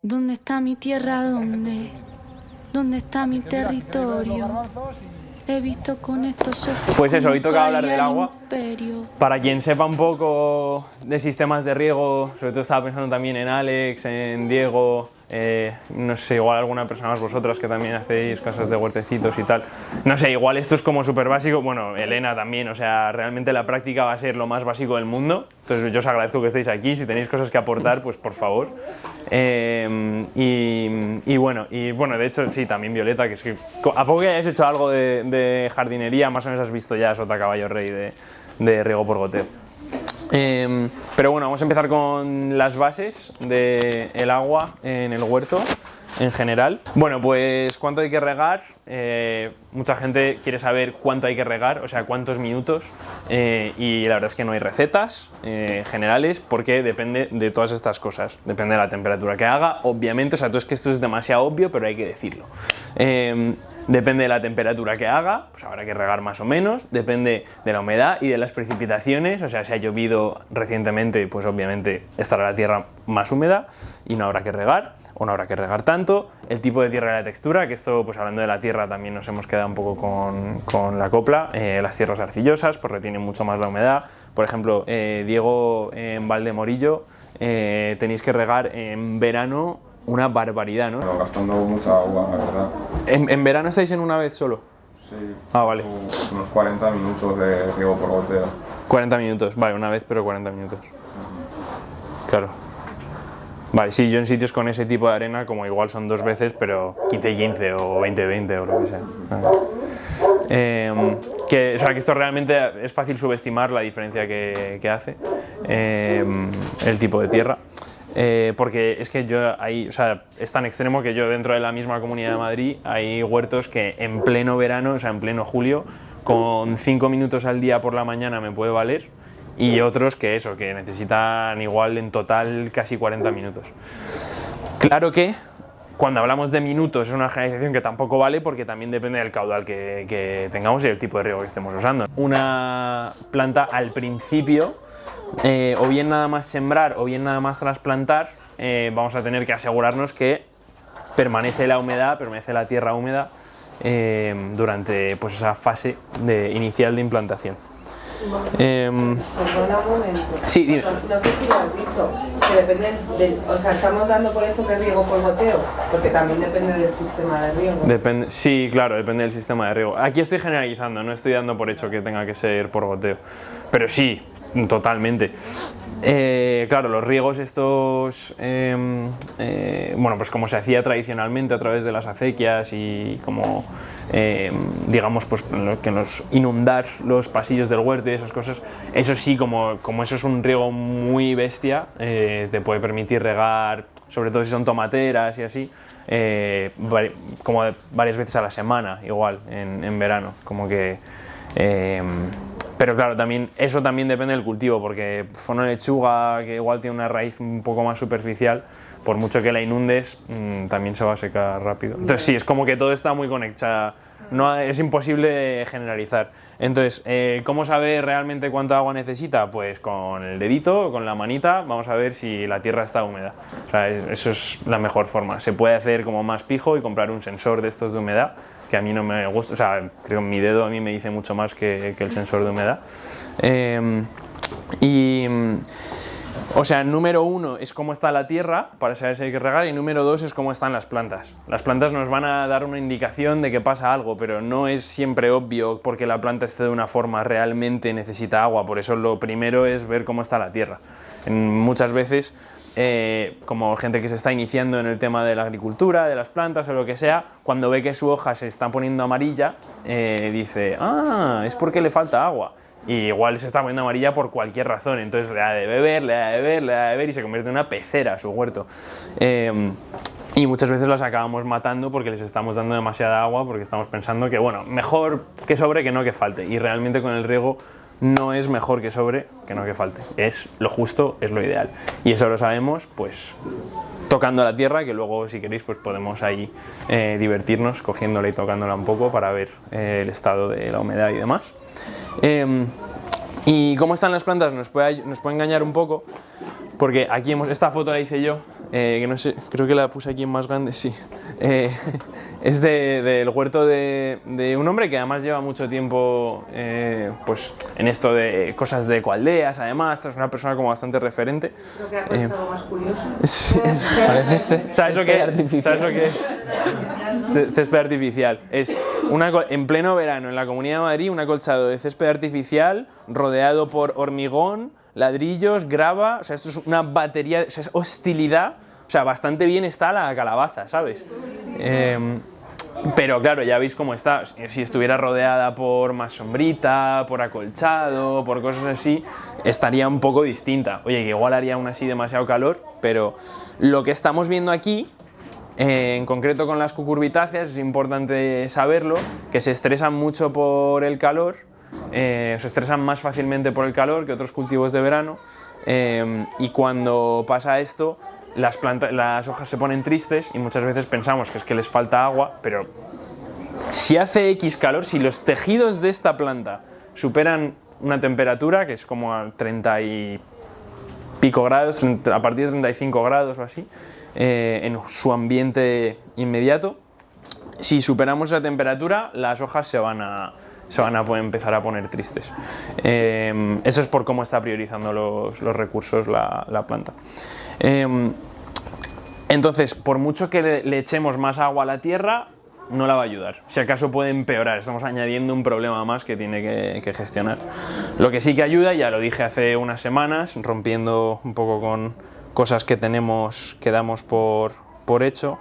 ¿Dónde está mi tierra? ¿Dónde está mi territorio? He visto con estos ojos. Pues eso, hoy toca hablar del agua. Imperio. Para quien sepa un poco de sistemas de riego, sobre todo estaba pensando también en Alex, en Diego, no sé, igual alguna persona más vosotras que también hacéis cosas de huertecitos y tal. No sé, igual esto es como súper básico, bueno, Elena también, o sea, realmente la práctica va a ser lo más básico del mundo. Entonces yo os agradezco que estéis aquí, si tenéis cosas que aportar, pues por favor. Y bueno, de hecho sí, también Violeta, que es que a poco que hayáis hecho algo de jardinería, más o menos has visto ya Sota Caballo Rey de riego por goteo. Pero bueno, vamos a empezar con las bases del agua en el huerto en general. Bueno, pues ¿cuánto hay que regar? Mucha gente quiere saber cuánto hay que regar, o sea, cuántos minutos, y la verdad es que no hay recetas generales porque depende de todas estas cosas. Depende de la temperatura que haga, obviamente, o sea, es que esto es demasiado obvio, pero hay que decirlo. Depende de la temperatura que haga, pues habrá que regar más o menos, depende de la humedad y de las precipitaciones, o sea, si ha llovido recientemente, pues obviamente estará la tierra más húmeda y no habrá que regar, o no habrá que regar tanto, el tipo de tierra y la textura, que esto, pues hablando de la tierra también nos hemos quedado un poco con la copla, las tierras arcillosas, pues retienen mucho más la humedad, por ejemplo, Diego en Valdemorillo tenéis que regar en verano una barbaridad, ¿no? Bueno, gastando mucha agua, la verdad. ¿En verano estáis en una vez solo? Sí. Ah, vale. Unos 40 minutos de riego por goteo. 40 minutos, vale, una vez, pero 40 minutos. Claro. Vale, sí, yo en sitios con ese tipo de arena, como igual son 2 veces, pero 15-15 o 20-20 o lo que sea. O sea, que esto realmente es fácil subestimar la diferencia que hace el tipo de tierra. Porque es que yo ahí, o sea, es tan extremo que yo dentro de la misma Comunidad de Madrid hay huertos que en pleno verano, o sea, en pleno julio, con 5 minutos al día por la mañana me puede valer, y otros que necesitan igual en total casi 40 minutos. Claro que cuando hablamos de minutos es una generalización que tampoco vale porque también depende del caudal que tengamos y el tipo de riego que estemos usando. Una planta al principio, o bien nada más sembrar o bien nada más trasplantar, vamos a tener que asegurarnos que permanece la tierra húmeda durante pues, esa fase inicial de implantación. Perdona un momento. Sí, dime. No sé si lo has dicho, que depende o sea, estamos dando por hecho que es riego por goteo, porque también depende del sistema de riego. Sí, claro, depende del sistema de riego. Aquí estoy generalizando, no estoy dando por hecho que tenga que ser por goteo, pero sí, totalmente. Claro, los riegos estos, bueno, pues como se hacía tradicionalmente a través de las acequias y como, digamos, pues que nos inundar los pasillos del huerto y esas cosas, eso sí, como eso es un riego muy bestia, te puede permitir regar, sobre todo si son tomateras y así, como varias veces a la semana, igual, en verano, como que... Pero claro, eso también depende del cultivo, porque una lechuga que igual tiene una raíz un poco más superficial, por mucho que la inundes, también se va a secar rápido. Entonces sí, es como que todo está muy conectado, es imposible generalizar. Entonces, ¿cómo saber realmente cuánto agua necesita? Pues con el dedito, con la manita, vamos a ver si la tierra está húmeda. O sea, eso es la mejor forma. Se puede hacer como más pijo y comprar un sensor de estos de humedad, que a mí no me gusta, o sea, creo que mi dedo a mí me dice mucho más que el sensor de humedad. O sea, número 1 es cómo está la tierra, para saber si hay que regar, y número 2 es cómo están las plantas. Las plantas nos van a dar una indicación de que pasa algo, pero no es siempre obvio porque la planta esté de una forma, realmente necesita agua, por eso lo primero es ver cómo está la tierra. Muchas veces... como gente que se está iniciando en el tema de la agricultura, de las plantas o lo que sea, cuando ve que su hoja se está poniendo amarilla, dice, es porque le falta agua. Y igual se está poniendo amarilla por cualquier razón, entonces le da de beber y se convierte en una pecera su huerto. Y muchas veces las acabamos matando porque les estamos dando demasiada agua, porque estamos pensando que, bueno, mejor que sobre que no que falte. Y realmente con el riego no es mejor que sobre que no que falte, es lo justo, es lo ideal, y eso lo sabemos pues tocando la tierra, que luego si queréis pues podemos ahí divertirnos cogiéndola y tocándola un poco para ver el estado de la humedad y demás. Y cómo están las plantas nos puede engañar un poco, porque aquí esta foto la hice yo, que no sé, creo que la puse aquí en más grande, sí. Es del huerto de un hombre que además lleva mucho tiempo pues, en esto de cosas de ecoaldeas, además, es una persona como bastante referente. Creo que ha contado algo más curioso. Sí, Parece ser. ¿Sabes lo que es? Césped artificial. Es en pleno verano en la Comunidad de Madrid, un acolchado de césped artificial rodeado por hormigón, ladrillos, grava, o sea, esto es una batería, o sea, es hostilidad, o sea, bastante bien está la calabaza, ¿sabes? Pero claro, ya veis cómo está, si estuviera rodeada por más sombrita, por acolchado, por cosas así, estaría un poco distinta. Oye, que igual haría aún así demasiado calor, pero lo que estamos viendo aquí, en concreto con las cucurbitáceas, es importante saberlo, que se estresan mucho por el calor, se estresan más fácilmente por el calor que otros cultivos de verano, y cuando pasa esto, las hojas se ponen tristes y muchas veces pensamos que es que les falta agua, pero si hace X calor, si los tejidos de esta planta superan una temperatura que es como a 30 y pico grados, a partir de 35 grados o así, en su ambiente inmediato, si superamos esa temperatura, las hojas se van a empezar a poner tristes. Eso es por cómo está priorizando los recursos la planta. Entonces, por mucho que le echemos más agua a la tierra, no la va a ayudar. Si acaso puede empeorar, estamos añadiendo un problema más que tiene que gestionar. Lo que sí que ayuda, ya lo dije hace unas semanas, rompiendo un poco con cosas que damos por hecho,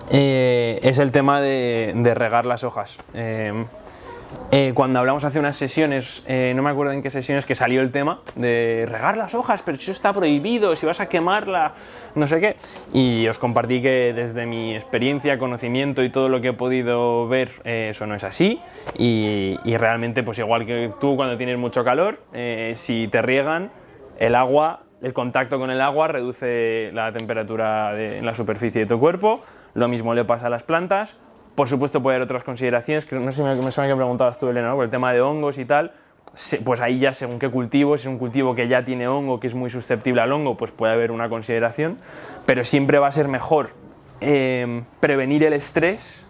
es el tema de regar las hojas. Cuando hablamos hace unas sesiones, no me acuerdo en qué sesiones, que salió el tema de regar las hojas, pero eso está prohibido, si vas a quemarla, no sé qué. Y os compartí que desde mi experiencia, conocimiento y todo lo que he podido ver, eso no es así. Y realmente, pues igual que tú cuando tienes mucho calor, si te riegan, el contacto con el agua reduce la temperatura en la superficie de tu cuerpo. Lo mismo le pasa a las plantas. Por supuesto puede haber otras consideraciones, que no sé si me suena que preguntabas tú, Elena, ¿no? Por el tema de hongos y tal, pues ahí ya según qué cultivo, si es un cultivo que ya tiene hongo, que es muy susceptible al hongo, pues puede haber una consideración, pero siempre va a ser mejor prevenir el estrés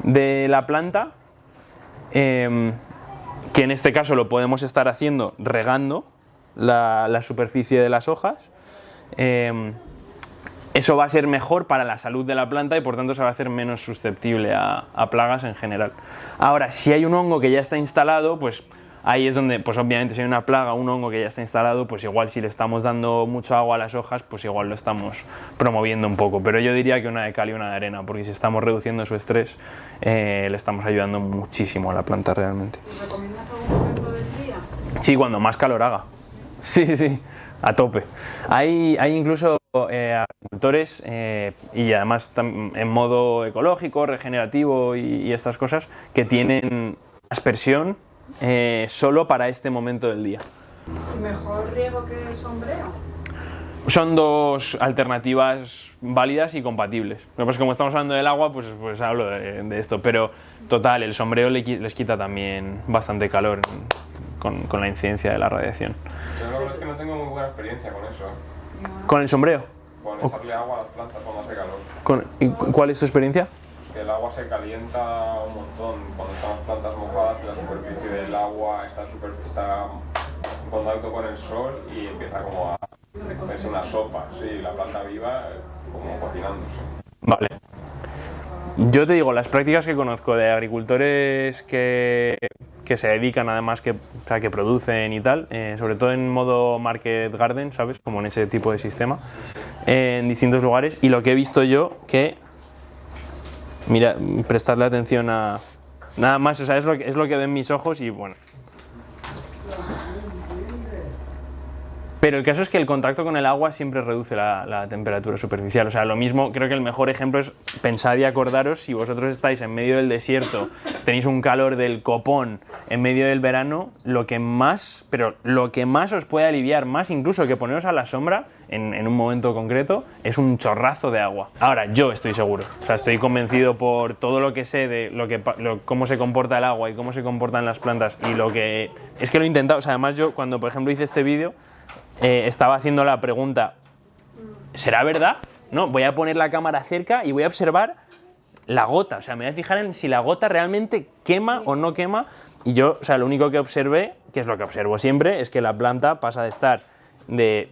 de la planta, que en este caso lo podemos estar haciendo regando la superficie de las hojas. Eso va a ser mejor para la salud de la planta y por tanto se va a hacer menos susceptible a plagas en general. Ahora, si hay un hongo que ya está instalado, pues ahí es donde, pues obviamente si hay una plaga, un hongo que ya está instalado, pues igual si le estamos dando mucho agua a las hojas, pues igual lo estamos promoviendo un poco. Pero yo diría que una de cal y una de arena, porque si estamos reduciendo su estrés, le estamos ayudando muchísimo a la planta realmente. ¿Recomiendas algún momento del día? Sí, cuando más calor haga. Sí, a tope. Hay incluso agricultores y además en modo ecológico, regenerativo y estas cosas que tienen aspersión solo para este momento del día. ¿Mejor riego que sombreo? Son dos alternativas válidas y compatibles. Pues como estamos hablando del agua, pues hablo de esto, pero total, el sombreo les quita también bastante calor con la incidencia de la radiación. Yo la verdad es que no tengo muy buena experiencia con eso. ¿Con el sombreo? Con echarle agua a las plantas cuando hace calor. ¿Y cuál es tu experiencia? Pues que el agua se calienta un montón cuando están las plantas mojadas, que la superficie del agua está en contacto con el sol y empieza como a hacerse una sopa, sí, la planta viva como cocinándose. Vale. Yo te digo, las prácticas que conozco de agricultores que se dedican además, que producen y tal, sobre todo en modo market garden, ¿sabes? Como en ese tipo de sistema, en distintos lugares, y lo que he visto yo que, mira, prestarle atención a nada más, o sea, es lo que ven mis ojos y bueno. Pero el caso es que el contacto con el agua siempre reduce la temperatura superficial. O sea, lo mismo, creo que el mejor ejemplo es pensad y acordaros si vosotros estáis en medio del desierto, tenéis un calor del copón en medio del verano, lo que más os puede aliviar, más incluso que poneros a la sombra en un momento concreto, es un chorrazo de agua. Ahora, yo estoy seguro, o sea, estoy convencido por todo lo que sé de cómo se comporta el agua y cómo se comportan las plantas y es que lo he intentado. O sea, además yo cuando, por ejemplo, hice este vídeo, estaba haciendo la pregunta, ¿será verdad no, voy a poner la cámara cerca y voy a observar la gota, o sea, me voy a fijar en si la gota realmente quema o no quema. Y yo, o sea, lo único que observé, que es lo que observo siempre, es que la planta pasa de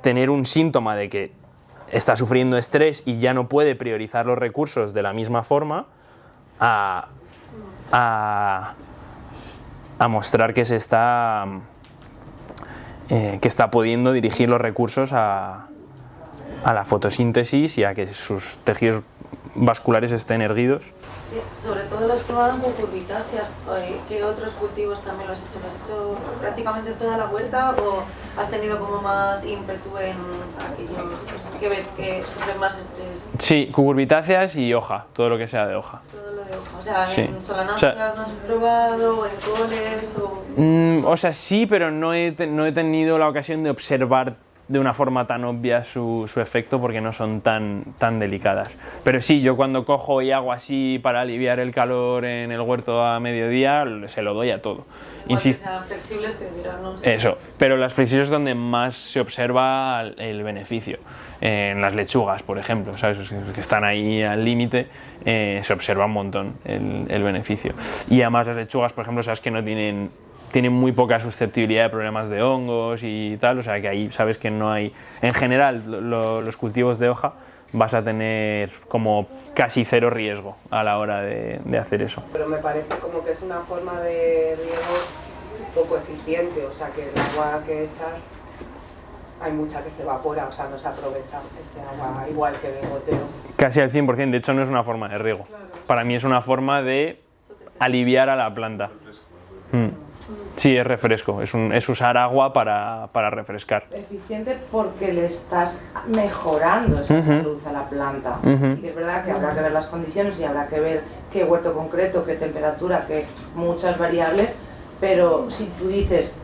tener un síntoma de que está sufriendo estrés y ya no puede priorizar los recursos de la misma forma, a mostrar que se está que está pudiendo dirigir los recursos a la fotosíntesis y a que sus tejidos vasculares estén erguidos. Sobre todo lo has probado en cucurbitáceas. ¿Qué otros cultivos también lo has hecho? ¿Lo has hecho prácticamente en toda la huerta o has tenido como más ímpetu en aquellos que ves que sufren más estrés? Sí, cucurbitáceas y hoja, todo lo que sea de hoja. Todo lo de hoja. O sea, Sí. en solanáceas no has probado, o en coles o... O sea, sí, pero no he tenido la ocasión de observar de una forma tan obvia su efecto porque no son tan delicadas. Pero sí, yo cuando cojo y hago así para aliviar el calor en el huerto a mediodía, se lo doy a todo. Igual que sean flexibles que dirán, no sé. Eso, pero las flexibles es donde más se observa el beneficio. En las lechugas, por ejemplo, ¿sabes? Que están ahí al límite, se observa un montón el beneficio. Y además las lechugas, por ejemplo, sabes que no tienen muy poca susceptibilidad de problemas de hongos y tal, o sea que ahí sabes que no hay... En general, los cultivos de hoja vas a tener como casi cero riesgo a la hora de hacer eso. Pero me parece como que es una forma de riego poco eficiente, o sea que el agua que echas hay mucha que se evapora, o sea no se aprovecha ese agua igual que el goteo. Casi al 100%, de hecho no es una forma de riego. Para mí es una forma de aliviar a la planta. Sí, es refresco, es usar agua para refrescar. Eficiente porque le estás mejorando esa salud a la planta. Sí que es verdad que habrá que ver las condiciones y habrá que ver qué huerto concreto, qué temperatura, que muchas variables, pero si tú dices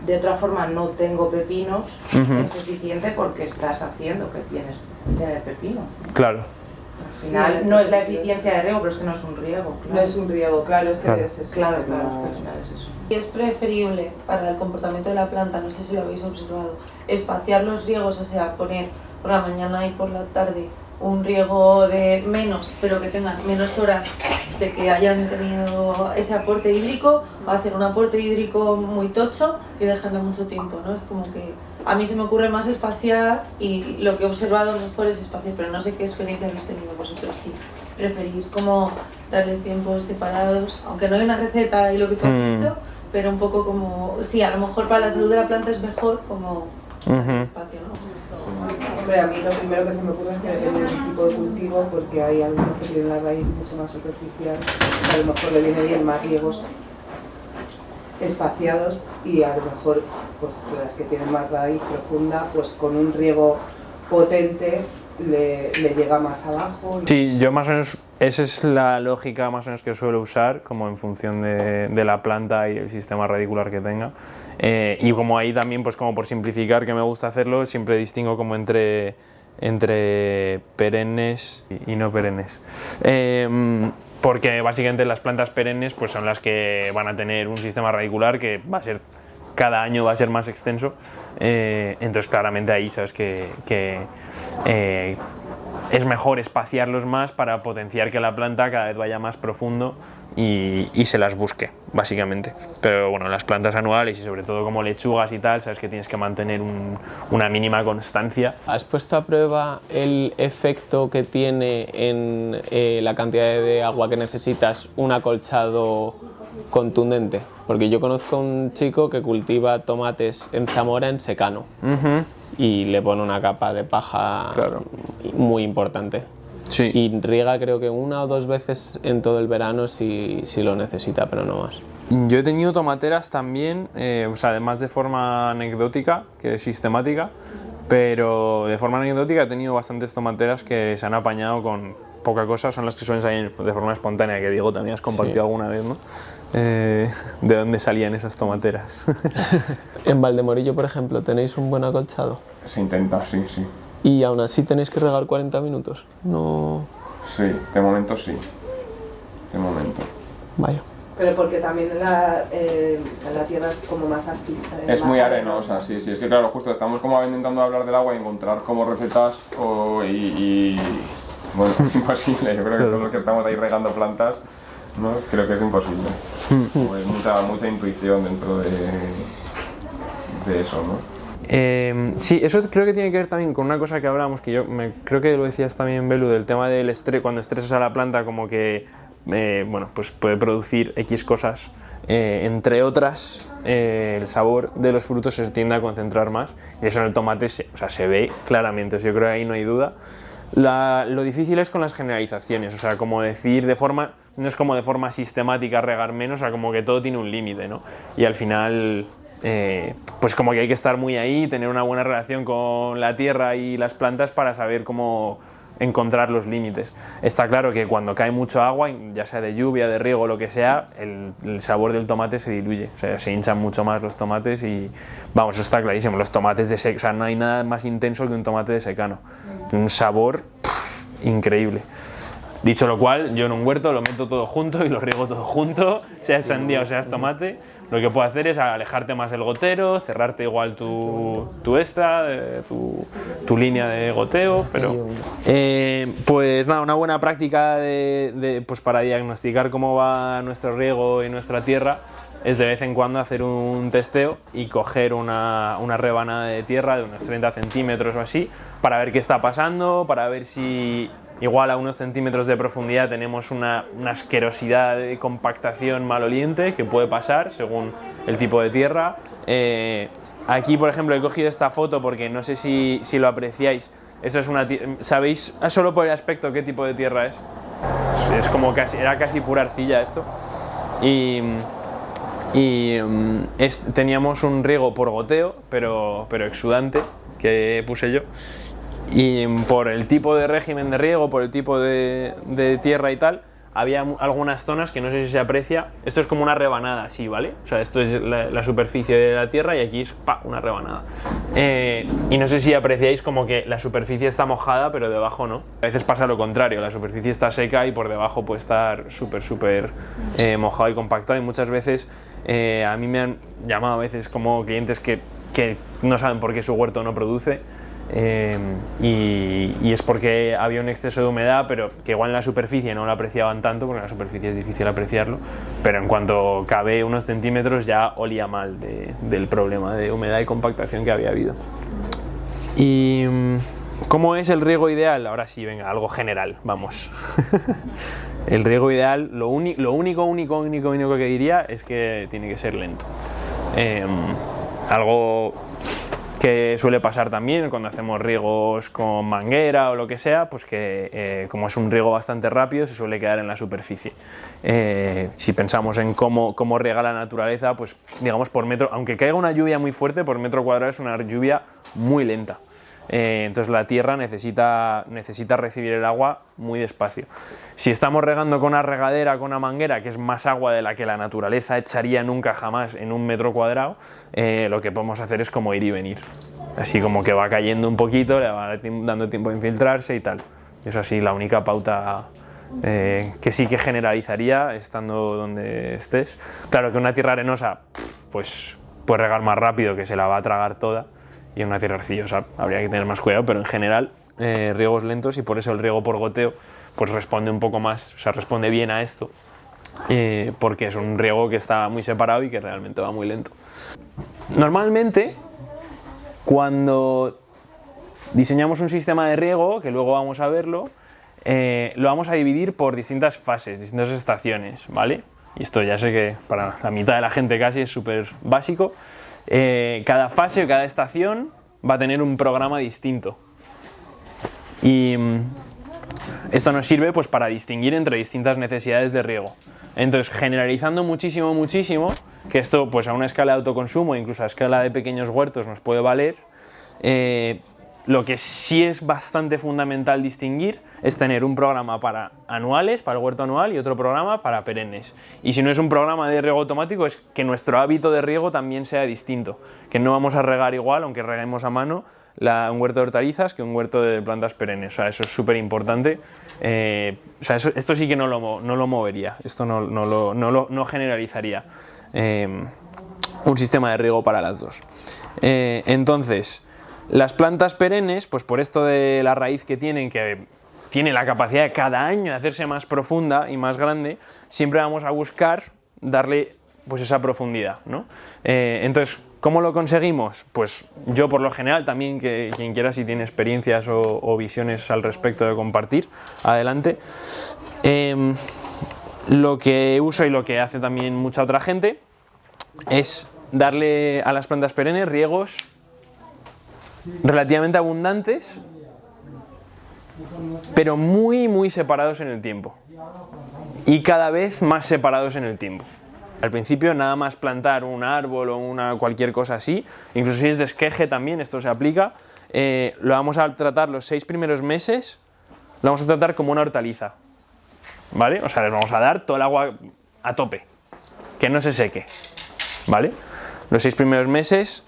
de otra forma no tengo pepinos, es eficiente porque estás haciendo que tienes tener pepinos. Claro. Al final no es la eficiencia de riego, pero es que no es un riego. Claro. No es un riego, claro, es que Claro. es eso. Claro, es que al final es eso. Y es preferible para el comportamiento de la planta, no sé si lo habéis observado, espaciar los riegos, o sea, poner por la mañana y por la tarde un riego de menos, pero que tengan menos horas de que hayan tenido ese aporte hídrico, o hacer un aporte hídrico muy tocho y dejarlo mucho tiempo, ¿no? Es como que a mí se me ocurre más espaciar y lo que he observado mejor es espaciar, pero no sé qué experiencia habéis tenido vosotros, si preferís como darles tiempos separados, aunque no hay una receta y lo que tú has dicho, pero un poco como, sí, a lo mejor para la salud de la planta es mejor como espacio, ¿no? Hombre, a mí lo primero que se me ocurre es que depende del tipo de cultivo, porque hay algunos que tienen la raíz mucho más superficial, a lo mejor le viene bien más riegos espaciados y a lo mejor pues las que tienen más raíz profunda, pues con un riego potente le llega más abajo. Sí, yo más o menos, esa es la lógica más o menos que suelo usar, como en función de la planta y el sistema radicular que tenga. Y como ahí también, pues como por simplificar que me gusta hacerlo, siempre distingo como entre perennes y no perennes. Porque básicamente las plantas perennes pues son las que van a tener un sistema radicular que va a ser, cada año va a ser más extenso, entonces claramente ahí sabes que es mejor espaciarlos más para potenciar que la planta cada vez vaya más profundo y se las busque, básicamente. Pero bueno, las plantas anuales y sobre todo como lechugas y tal, sabes que tienes que mantener una mínima constancia. ¿Has puesto a prueba el efecto que tiene en la cantidad de agua que necesitas un acolchado contundente? Porque yo conozco a un chico que cultiva tomates en Zamora en secano y le pone una capa de paja muy importante. Sí. Y riega creo que 1 o 2 veces en todo el verano si lo necesita, pero no más. Yo he tenido tomateras también, o sea, además de forma anecdótica que sistemática, pero de forma anecdótica he tenido bastantes tomateras que se han apañado con poca cosa, son las que suelen salir de forma espontánea, que Diego también has compartido alguna vez, ¿no? ¿De dónde salían esas tomateras? En Valdemorillo, por ejemplo, ¿tenéis un buen acolchado? Se intenta, sí, sí. Y aún así tenéis que regar 40 minutos. No... Sí, de momento sí. De momento. Vaya. Pero porque también en la tierra es como más es muy arenosa, sí, sí. Es que claro, justo estamos como intentando hablar del agua y encontrar como recetas bueno, es imposible. Yo creo que todos los que estamos ahí regando plantas, ¿no? Creo que es imposible. Pues mucha intuición dentro de eso, ¿no? Sí, eso creo que tiene que ver también con una cosa que hablábamos, que creo que lo decías también, Belu, del tema del estrés. Cuando estresas a la planta, como que bueno, pues puede producir X cosas, entre otras el sabor de los frutos se tiende a concentrar más, y eso en el tomate se ve claramente. Yo creo que ahí no hay duda. Lo difícil es con las generalizaciones, o sea, como decir no es como de forma sistemática regar menos, o sea, como que todo tiene un límite, ¿no? Y al final pues como que hay que estar muy ahí, tener una buena relación con la tierra y las plantas para saber cómo encontrar los límites. Está claro que cuando cae mucho agua, ya sea de lluvia, de riego o lo que sea, el sabor del tomate se diluye, o sea, se hinchan mucho más los tomates y vamos, eso está clarísimo. Los tomates de secano, o sea, no hay nada más intenso que un tomate de secano, un sabor increíble. Dicho lo cual, yo en un huerto lo meto todo junto y lo riego todo junto, sea sandía o sea tomate. Lo que puedo hacer es alejarte más del gotero, cerrarte igual tu línea de goteo, pero pues nada, una buena práctica pues para diagnosticar cómo va nuestro riego y nuestra tierra es de vez en cuando hacer un testeo y coger una rebanada de tierra de unos 30 centímetros o así para ver qué está pasando, para ver si igual a unos centímetros de profundidad tenemos una asquerosidad de compactación maloliente que puede pasar según el tipo de tierra. Aquí, por ejemplo, he cogido esta foto porque no sé si lo apreciáis. Esto es ¿sabéis solo por el aspecto qué tipo de tierra es? Es como era casi pura arcilla esto. Teníamos un riego por goteo, pero exudante, que puse yo. Y por el tipo de régimen de riego, por el tipo de tierra y tal, había algunas zonas que no sé si se aprecia. Esto es como una rebanada así, ¿vale? O sea, esto es la superficie de la tierra y aquí es una rebanada. Y no sé si apreciáis como que la superficie está mojada, pero debajo no. A veces pasa lo contrario, la superficie está seca y por debajo puede estar súper mojado y compactado. Y muchas veces a mí me han llamado a veces como clientes que no saben por qué su huerto no produce. Y es porque había un exceso de humedad, pero que igual en la superficie no lo apreciaban tanto, porque en la superficie es difícil apreciarlo, pero en cuanto cabe unos centímetros ya olía mal del problema de humedad y compactación que había habido. ¿Y cómo es el riego ideal? Ahora sí, venga, algo general, vamos. El riego ideal, lo único que diría es que tiene que ser lento. Algo que suele pasar también cuando hacemos riegos con manguera o lo que sea, pues que como es un riego bastante rápido se suele quedar en la superficie. Si pensamos en cómo riega la naturaleza, pues digamos por metro, aunque caiga una lluvia muy fuerte, por metro cuadrado es una lluvia muy lenta. Entonces la tierra necesita recibir el agua muy despacio. Si estamos regando con una regadera, con una manguera, que es más agua de la que la naturaleza echaría nunca jamás en un metro cuadrado, lo que podemos hacer es como ir y venir. Así como que va cayendo un poquito, le va dando tiempo de infiltrarse y tal. Eso así, la única pauta que sí que generalizaría estando donde estés. Claro que una tierra arenosa, pues puede regar más rápido, que se la va a tragar toda. Y en una tierra arcillosa habría que tener más cuidado, pero en general riegos lentos, y por eso el riego por goteo pues responde un poco más, o sea, responde bien a esto, porque es un riego que está muy separado y que realmente va muy lento. Normalmente, cuando diseñamos un sistema de riego, que luego vamos a verlo, lo vamos a dividir por distintas fases, distintas estaciones, ¿vale? Y esto ya sé que para la mitad de la gente casi es súper básico. Cada fase o cada estación va a tener un programa distinto y esto nos sirve pues para distinguir entre distintas necesidades de riego. Entonces, generalizando muchísimo, que esto pues a una escala de autoconsumo, incluso a escala de pequeños huertos, nos puede valer, lo que sí es bastante fundamental distinguir es tener un programa para anuales, para el huerto anual, y otro programa para perennes. Y si no es un programa de riego automático, es que nuestro hábito de riego también sea distinto, que no vamos a regar igual, aunque reguemos a mano, un huerto de hortalizas que un huerto de plantas perennes. O sea, eso es súper importante O sea, esto sí que no lo movería, esto no generalizaría un sistema de riego para las dos. Entonces, las plantas perennes, pues por esto de la raíz que tiene la capacidad de cada año de hacerse más profunda y más grande, siempre vamos a buscar darle pues esa profundidad, ¿no? Entonces, ¿cómo lo conseguimos? Pues yo por lo general también, que quien quiera, si tiene experiencias o visiones al respecto de compartir, adelante. Lo que uso y lo que hace también mucha otra gente es darle a las plantas perennes riegos relativamente abundantes, pero muy separados en el tiempo y cada vez más separados en el tiempo. Al principio nada más plantar un árbol o cualquier cosa así, incluso si es de esqueje también, esto se aplica, lo vamos a tratar los 6 primeros meses, lo vamos a tratar como una hortaliza, ¿vale? O sea, les vamos a dar todo el agua a tope, que no se seque, ¿vale? Los 6 primeros meses,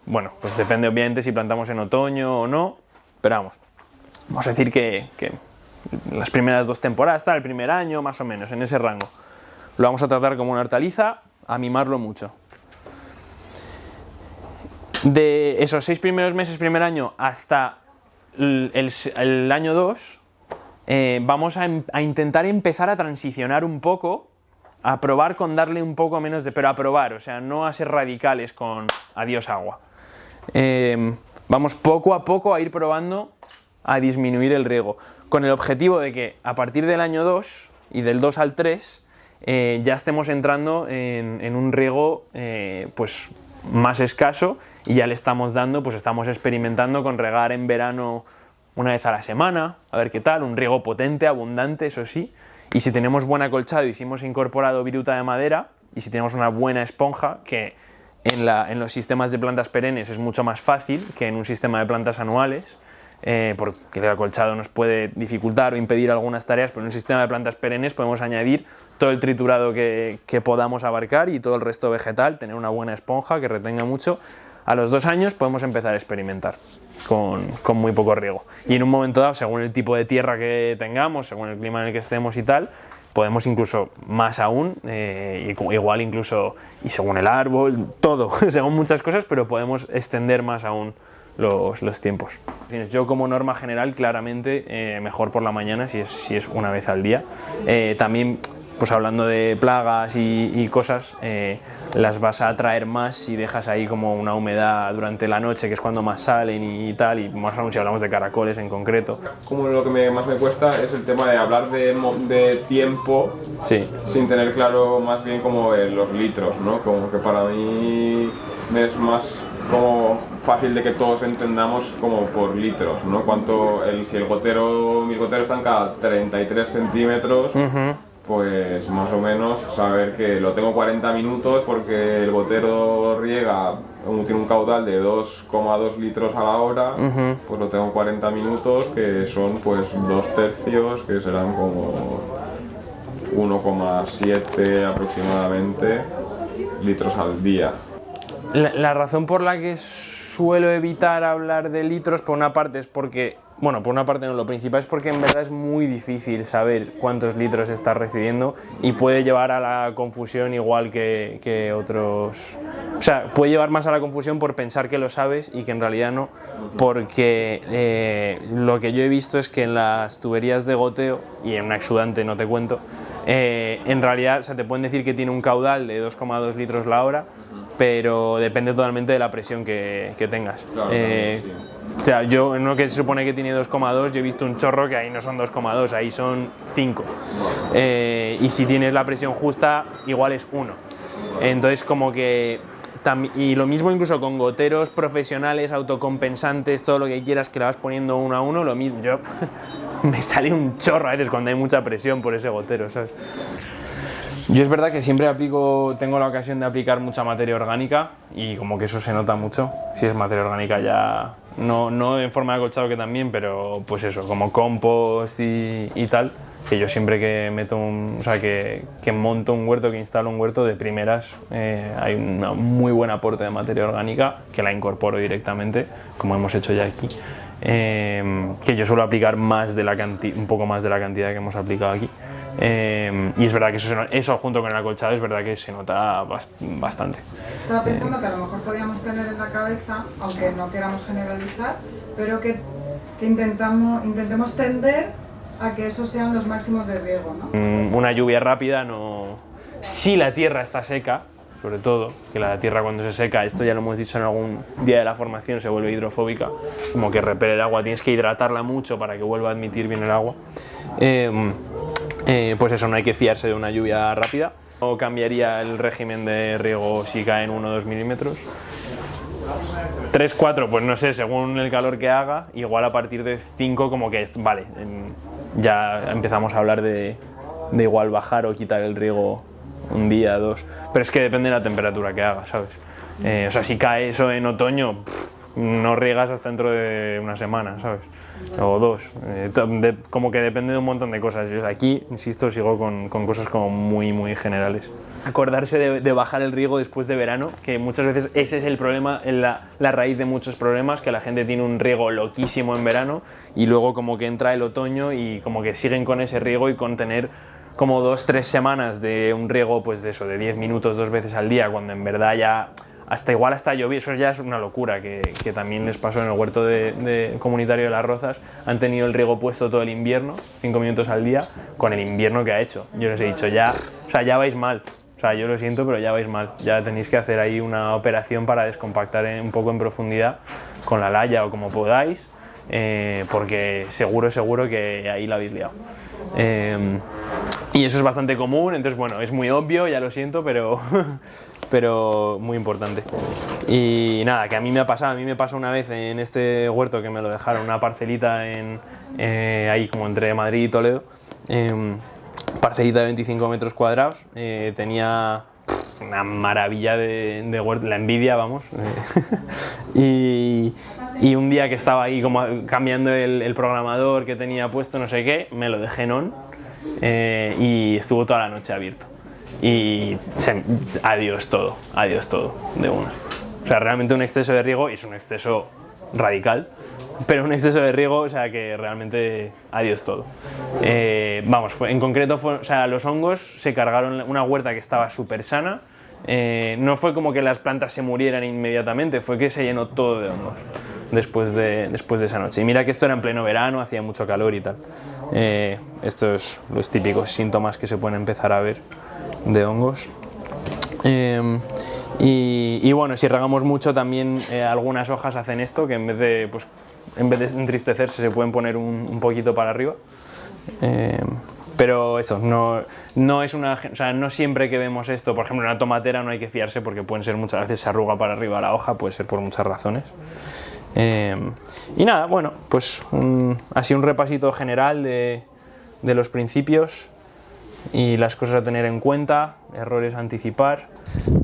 bueno, pues depende obviamente si plantamos en otoño o no, pero vamos a decir que las primeras 2 temporadas, el primer año más o menos, en ese rango. Lo vamos a tratar como una hortaliza, a mimarlo mucho. De esos 6 primeros meses, primer año, hasta el año 2, vamos a intentar empezar a transicionar un poco, a probar con darle un poco menos pero a probar, o sea, no a ser radicales con adiós agua. Vamos poco a poco a ir probando a disminuir el riego, con el objetivo de que a partir del año 2 y del 2 al 3 ya estemos entrando en un riego pues más escaso y ya le estamos dando, pues estamos experimentando con regar en verano una vez a la semana, a ver qué tal, un riego potente, abundante, eso sí, y si tenemos buen acolchado y si hemos incorporado viruta de madera y si tenemos una buena esponja, que en los sistemas de plantas perennes es mucho más fácil que en un sistema de plantas anuales, porque el acolchado nos puede dificultar o impedir algunas tareas, pero en un sistema de plantas perennes podemos añadir todo el triturado que podamos abarcar y todo el resto vegetal, tener una buena esponja que retenga mucho. A los 2 años podemos empezar a experimentar con muy poco riego, y en un momento dado, según el tipo de tierra que tengamos, según el clima en el que estemos y tal, podemos incluso más aún, igual incluso, y según el árbol, todo, según muchas cosas, pero podemos extender más aún los tiempos. Yo como norma general, claramente mejor por la mañana si es una vez al día. También, pues hablando de plagas y cosas, las vas a atraer más si dejas ahí como una humedad durante la noche, que es cuando más salen y tal, y más aún si hablamos de caracoles en concreto. Como lo que más me cuesta es el tema de hablar de tiempo, sí, sin tener claro más bien como los litros, ¿no? Como que para mí es más como fácil de que todos entendamos como por litros, ¿no? Si mis goteros están cada 33 centímetros, pues más o menos saber que lo tengo 40 minutos porque el gotero riega, tiene un caudal de 2,2 litros a la hora, pues lo tengo 40 minutos, que son pues 2 tercios, que serán como 1,7 aproximadamente litros al día. La razón por la que suelo evitar hablar de litros, por una parte, es porque, bueno, por una parte no, lo principal es porque en verdad es muy difícil saber cuántos litros estás recibiendo y puede llevar a la confusión igual que otros. O sea, puede llevar más a la confusión por pensar que lo sabes y que en realidad no, porque lo que yo he visto es que en las tuberías de goteo, y en un exudante no te cuento, en realidad, o sea, te pueden decir que tiene un caudal de 2,2 litros la hora, pero depende totalmente de la presión que tengas. Claro, sí. O sea, yo en uno que se supone que tiene 2,2, yo he visto un chorro que ahí no son 2,2, ahí son 5. Y si tienes la presión justa, igual es 1. Entonces, como que... Y lo mismo incluso con goteros profesionales, autocompensantes, todo lo que quieras, que la vas poniendo uno a uno, lo mismo. Yo me sale un chorro a veces cuando hay mucha presión por ese gotero, ¿sabes? Yo es verdad que siempre tengo la ocasión de aplicar mucha materia orgánica y como que eso se nota mucho. Si es materia orgánica ya, no en forma de acolchado, que también, pero pues eso, como compost y tal, que yo siempre que meto que monto un huerto, que instalo un huerto, de primeras hay un muy buen aporte de materia orgánica que la incorporo directamente, como hemos hecho ya aquí. que yo suelo aplicar más de un poco más de la cantidad que hemos aplicado aquí. Y es verdad que eso junto con el acolchado es verdad que se nota bastante. Estaba pensando que a lo mejor podíamos tener en la cabeza, aunque no queramos generalizar, pero que intentemos tender a que esos sean los máximos de riego, ¿no? Una lluvia rápida no... Si la tierra está seca, sobre todo, que la tierra cuando se seca, esto ya lo hemos dicho en algún día de la formación, se vuelve hidrofóbica, como que repele el agua, tienes que hidratarla mucho para que vuelva a admitir bien el agua. Pues eso, no hay que fiarse de una lluvia rápida. No cambiaría el régimen de riego si cae en 1 o 2 milímetros. 3, 4, pues no sé, según el calor que haga, igual a partir de 5 como que vale, ya empezamos a hablar de igual bajar o quitar el riego un día, 2, pero es que depende de la temperatura que haga, ¿sabes? O sea, si cae eso en otoño, no riegas hasta dentro de una semana, ¿sabes? O 2, como que depende de un montón de cosas. Yo aquí, insisto, sigo con cosas como muy generales. Acordarse de bajar el riego después de verano, que muchas veces ese es el problema, la raíz de muchos problemas, que la gente tiene un riego loquísimo en verano y luego como que entra el otoño y como que siguen con ese riego y con tener como 2-3 semanas de un riego pues de eso, de 10 minutos 2 veces al día, cuando en verdad ya hasta llovido, eso ya es una locura, que también les pasó en el huerto comunitario de Las Rozas. Han tenido el riego puesto todo el invierno, 5 minutos al día, con el invierno que ha hecho. Yo les he dicho, ya vais mal, o sea, yo lo siento, pero ya vais mal, ya tenéis que hacer ahí una operación para descompactar un poco en profundidad con la laya o como podáis, porque seguro que ahí la habéis liado. Y eso es bastante común, entonces bueno, es muy obvio, ya lo siento, pero muy importante. Y nada, que a mí me pasó una vez en este huerto que me lo dejaron, una parcelita ahí como entre Madrid y Toledo, parcelita de 25 metros cuadrados, tenía una maravilla de huerto, la envidia, vamos. Y un día que estaba ahí como cambiando el programador que tenía puesto, no sé qué, me lo dejé en on y estuvo toda la noche abierto. Y adiós todo, de una. O sea, realmente un exceso de riego, y es un exceso radical, pero un exceso de riego, o sea, que realmente adiós todo. Vamos, en concreto, o sea, los hongos se cargaron una huerta que estaba súper sana. No fue como que las plantas se murieran inmediatamente, fue que se llenó todo de hongos después de esa noche. Y mira que esto era en pleno verano, hacía mucho calor y tal. Estos los típicos síntomas que se pueden empezar a ver de hongos. Y bueno, si regamos mucho también algunas hojas hacen esto, que en vez de entristecerse se pueden poner un poquito para arriba. Pero eso, no es o sea, no siempre que vemos esto, por ejemplo en una tomatera no hay que fiarse porque pueden ser muchas veces se arruga para arriba la hoja, puede ser por muchas razones. Y nada, bueno, pues así un repasito general de los principios y las cosas a tener en cuenta, errores a anticipar.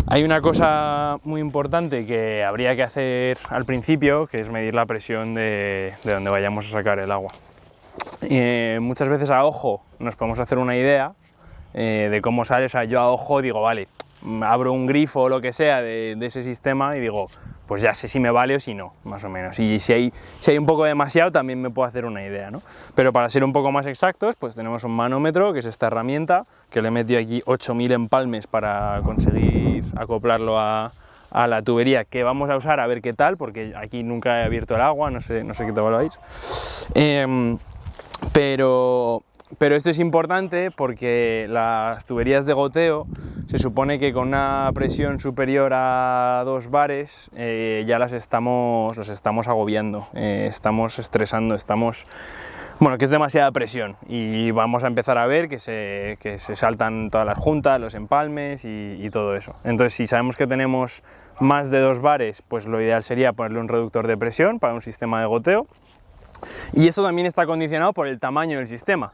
Hay una cosa muy importante que habría que hacer al principio, que es medir la presión de donde vayamos a sacar el agua. Muchas veces a ojo nos podemos hacer una idea de cómo sale, o sea, yo a ojo digo, vale, abro un grifo o lo que sea de ese sistema y digo, pues ya sé si me vale o si no, más o menos. Y si hay un poco demasiado también me puedo hacer una idea, ¿no? Pero para ser un poco más exactos, pues tenemos un manómetro, que es esta herramienta, que le he metido aquí 8000 empalmes para conseguir acoplarlo a la tubería que vamos a usar a ver qué tal, porque aquí nunca he abierto el agua, no sé qué tal lo vais. Pero esto es importante porque las tuberías de goteo se supone que con una presión superior a 2 bares ya los estamos agobiando, estamos estresando, bueno, que es demasiada presión y vamos a empezar a ver que se saltan todas las juntas, los empalmes y todo eso. Entonces, si sabemos que tenemos más de 2 bares, pues lo ideal sería ponerle un reductor de presión para un sistema de goteo. Y eso también está condicionado por el tamaño del sistema.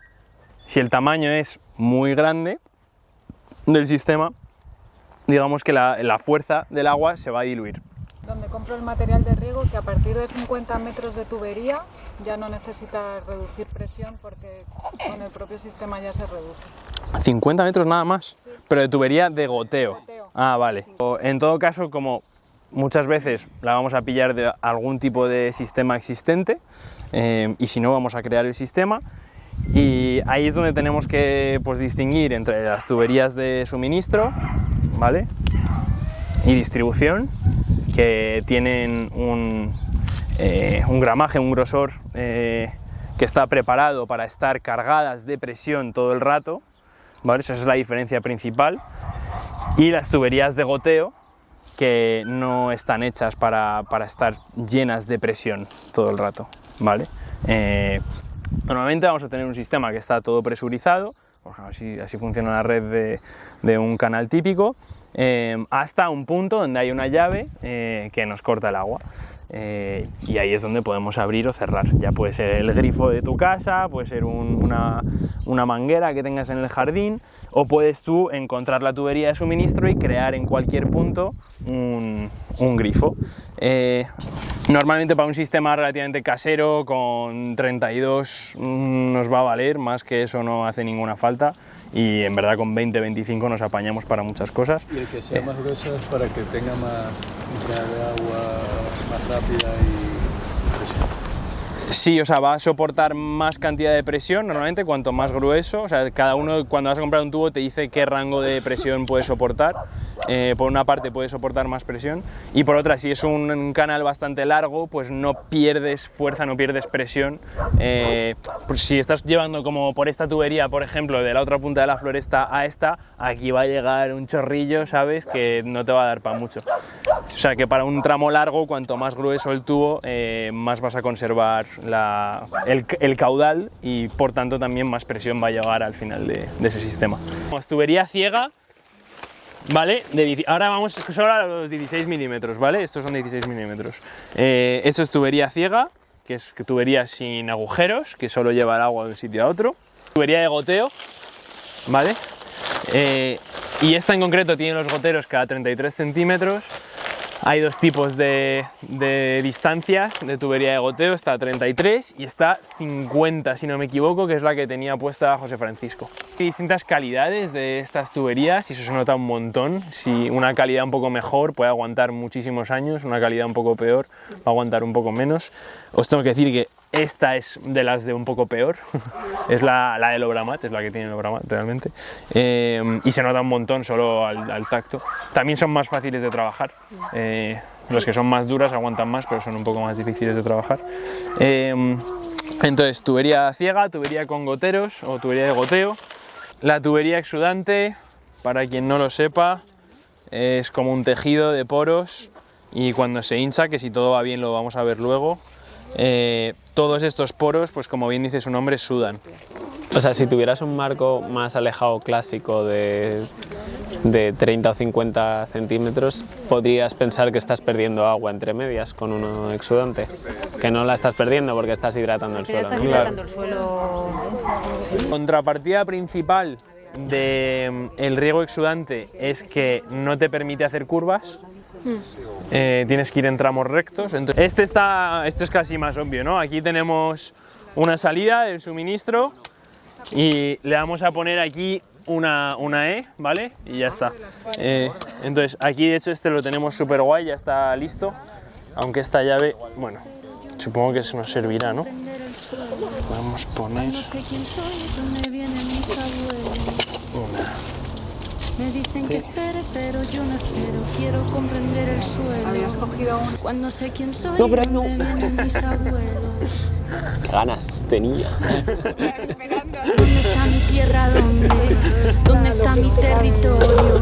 Si el tamaño es muy grande del sistema, digamos que la fuerza del agua se va a diluir. Donde compro el material de riego, que a partir de 50 metros de tubería ya no necesita reducir presión porque con el propio sistema ya se reduce. 50 metros nada más, sí. Pero de tubería de goteo. Goteo. Ah, vale. Sí. En todo caso, como muchas veces la vamos a pillar de algún tipo de sistema existente y si no vamos a crear el sistema, y ahí es donde tenemos que pues, distinguir entre las tuberías de suministro, ¿vale? Y distribución, que tienen un gramaje, un grosor que está preparado para estar cargadas de presión todo el rato, ¿vale? Esa es la diferencia principal. Y las tuberías de goteo, que no están hechas para estar llenas de presión todo el rato, ¿vale? Normalmente vamos a tener un sistema que está todo presurizado, así funciona la red de un canal típico, hasta un punto donde hay una llave que nos corta el agua. Y ahí es donde podemos abrir o cerrar. Ya puede ser el grifo de tu casa, puede ser una manguera que tengas en el jardín, o puedes tú encontrar la tubería de suministro y crear en cualquier punto un grifo. Normalmente para un sistema relativamente casero con 32 nos va a valer, más que eso no hace ninguna falta, y en verdad con 20-25 nos apañamos para muchas cosas. Y el que sea más grueso es para que tenga más entrada de agua más rápida y presión. Sí, o sea, va a soportar más cantidad de presión, normalmente cuanto más grueso, o sea, cada uno cuando vas a comprar un tubo te dice qué rango de presión puede soportar. Por una parte puede soportar más presión y por otra, si es un canal bastante largo, pues no pierdes fuerza, no pierdes presión. Pues si estás llevando como por esta tubería, por ejemplo, de la otra punta de la floresta a esta, aquí va a llegar un chorrillo, ¿sabes?, que no te va a dar para mucho. O sea que para un tramo largo, cuanto más grueso el tubo, más vas a conservar el caudal y por tanto también más presión va a llegar al final de ese sistema. Tubería ciega, ¿vale? Ahora vamos solo a los 16 milímetros, ¿vale? Estos son 16 milímetros. Esto es tubería ciega, que es tubería sin agujeros, que solo lleva el agua de un sitio a otro. Tubería de goteo, ¿vale? Y esta en concreto tiene los goteros cada 33 centímetros. Hay dos tipos de distancias de tubería de goteo, está 33 y está 50, si no me equivoco, que es la que tenía puesta José Francisco. Hay distintas calidades de estas tuberías y eso se nota un montón. Si una calidad un poco mejor puede aguantar muchísimos años, una calidad un poco peor va a aguantar un poco menos. Os tengo que decir que esta es de las de un poco peor, es la del Obramat, es la que tiene el Obramat realmente, y se nota un montón solo al tacto. También son más fáciles de trabajar, los que son más duras aguantan más, pero son un poco más difíciles de trabajar. Entonces, tubería ciega, tubería con goteros o tubería de goteo. La tubería exudante, para quien no lo sepa, es como un tejido de poros y cuando se hincha, que si todo va bien lo vamos a ver luego, todos estos poros, pues como bien dice su nombre, sudan. O sea, si tuvieras un marco más alejado clásico de 30 o 50 centímetros, podrías pensar que estás perdiendo agua entre medias con uno exudante, que no la estás perdiendo porque estás hidratando el suelo. Estás ¿no? hidratando el suelo. Contrapartida principal del riego exudante es que no te permite hacer curvas. Tienes que ir en tramos rectos. Entonces, este es casi más obvio, ¿no? Aquí tenemos una salida del suministro y le vamos a poner aquí una E, ¿vale? Y ya está. Entonces aquí de hecho este lo tenemos súper guay, ya está listo, aunque esta llave, bueno, supongo que eso nos servirá, ¿no? Vamos a poner una. Me dicen que espere, pero yo no espero. Quiero comprender el suelo. Habías cogido un... Cuando sé quién soy, no, pero no. Dónde vienen mis abuelos. Qué ganas tenía. ¿Dónde está mi tierra? ¿Dónde está mi territorio?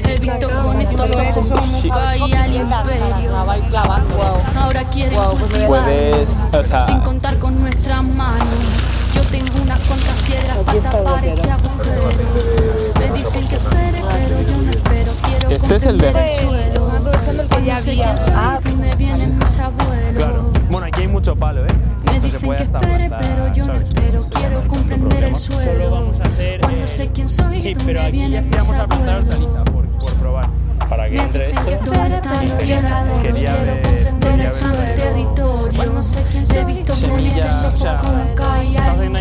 He visto con estos ojos como caía el imperio. Ahora quieren Puedes, o sea, sin contar con nuestras manos. Yo tengo unas cuantas piedras para tapar este agujero. Me dicen que espere, pero yo no espero. Quiero este es el de... el suelo. Cuando sé quién soy, me vienen mis abuelos. Claro. Bueno, aquí hay mucho palo, ¿eh? Me dicen que espere, pero yo no espero. Quiero comprender el suelo. Solo vamos a hacer... Cuando sé quién soy, sí, me pero aquí ya vienen sí mis vamos a plantar abuelos. hortaliza por probar. Para que entre esto. Quería ver territorio. He visto semilla, o sea, estamos haciendo una